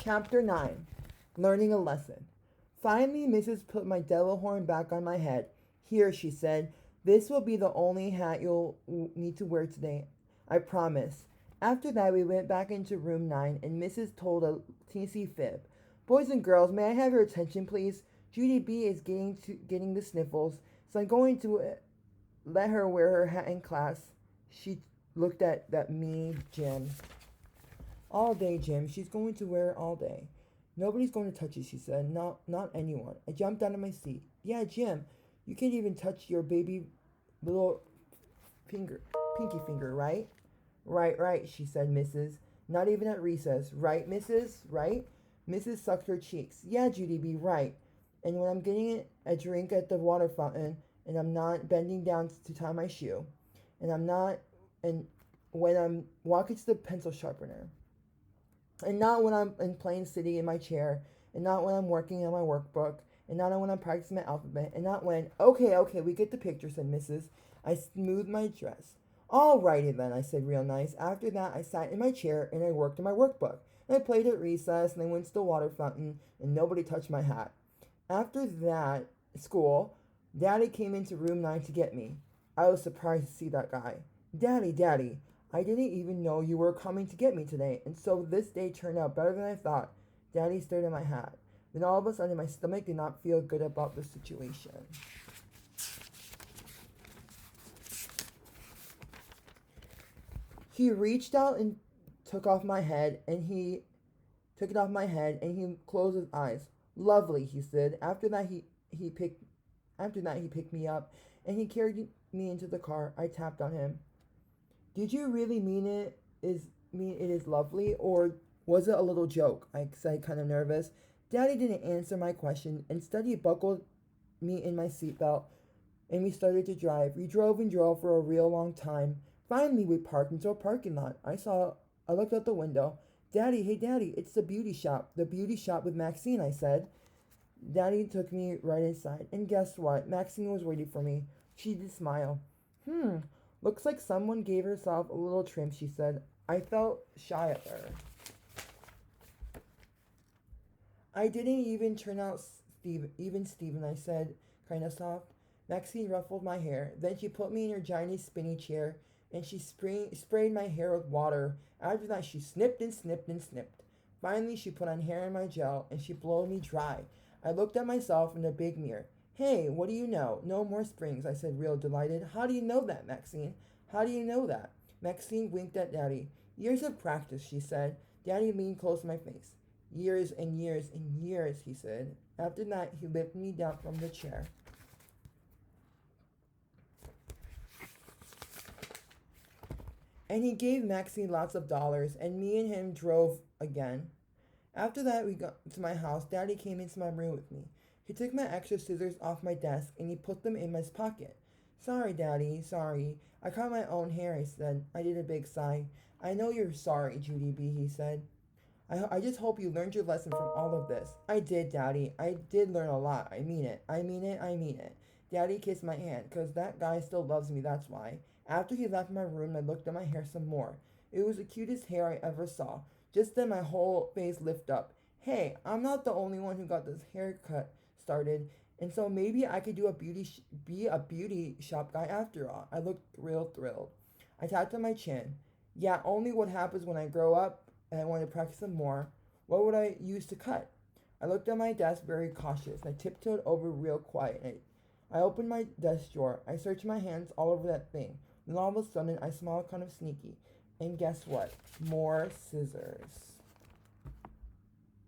Chapter 9. Learning a Lesson. Finally, Mrs. put my devil horn back on my head. Here, she said, this will be the only hat you'll need to wear today. I promise. After that, we went back into room 9, and Mrs. told a teensy fib. Boys and girls, may I have your attention, please? Judy B is getting the sniffles, so I'm going to let her wear her hat in class. She looked at me, Jim. All day, Jim. She's going to wear it all day. Nobody's going to touch it, she said. Not anyone. I jumped out of my seat. Yeah, Jim, you can't even touch your baby little pinky finger, right? Right, she said, Mrs. Not even at recess. Right, Mrs.? Right? Mrs. sucked her cheeks. Yeah, Judy B, right. And when I'm getting a drink at the water fountain, and I'm not bending down to tie my shoe, and when I'm walking to the pencil sharpener, and not when I'm in plain sitting in my chair, and not when I'm working on my workbook, and not when I'm practicing my alphabet, and not when, okay, we get the picture, said Mrs. I smoothed my dress. All righty then, I said real nice. After that, I sat in my chair, and I worked on my workbook. And I played at recess, and I went to the water fountain, and nobody touched my hat. After that, school, Daddy came into room 9 to get me. I was surprised to see that guy. Daddy, I didn't even know you were coming to get me today, and so this day turned out better than I thought. Daddy stared at my hat. Then all of a sudden, my stomach did not feel good about the situation. He reached out and took off my head, and he took it off my head, and he closed his eyes. Lovely, he said. After that, he picked me up, and he carried me into the car. I tapped on him. Did you really mean it is lovely, or was it a little joke? I said, kind of nervous. Daddy didn't answer my question. Instead, he buckled me in my seatbelt, and we started to drive. We drove and drove for a real long time. Finally, we parked into a parking lot. I looked out the window. Daddy, hey Daddy, it's the beauty shop. The beauty shop with Maxine, I said. Daddy took me right inside, and guess what? Maxine was waiting for me. She did smile. Looks like someone gave herself a little trim, she said. I felt shy of her. I didn't even turn out Stephen, I said, kind of soft. Maxine ruffled my hair. Then she put me in her giant spinny chair, and she sprayed my hair with water. After that, she snipped and snipped and snipped. Finally, she put on hair in my gel, and she blew me dry. I looked at myself in the big mirror. Hey, what do you know? No more springs, I said, real delighted. How do you know that, Maxine? How do you know that? Maxine winked at Daddy. Years of practice, she said. Daddy leaned close to my face. Years and years and years, he said. After that, he lifted me down from the chair. And he gave Maxine lots of dollars, and me and him drove again. After that, we got to my house. Daddy came into my room with me. He took my extra scissors off my desk, and he put them in my pocket. Sorry, Daddy, sorry. I cut my own hair, I said. I did a big sigh. I know you're sorry, Judy B, he said. I just hope you learned your lesson from all of this. I did, Daddy. I did learn a lot. I mean it. I mean it. Daddy kissed my hand, 'cause that guy still loves me, that's why. After he left my room, I looked at my hair some more. It was the cutest hair I ever saw. Just then my whole face lifted up. Hey, I'm not the only one who got this haircut started, and so maybe I could be a beauty shop guy after all. I looked real thrilled. I tapped on my chin. Yeah, only what happens when I grow up and I want to practice some more. What would I use to cut? I looked at my desk very cautious. I tiptoed over real quiet. I opened my desk drawer. I searched my hands all over that thing. Then all of a sudden, I smiled kind of sneaky. And guess what? More scissors.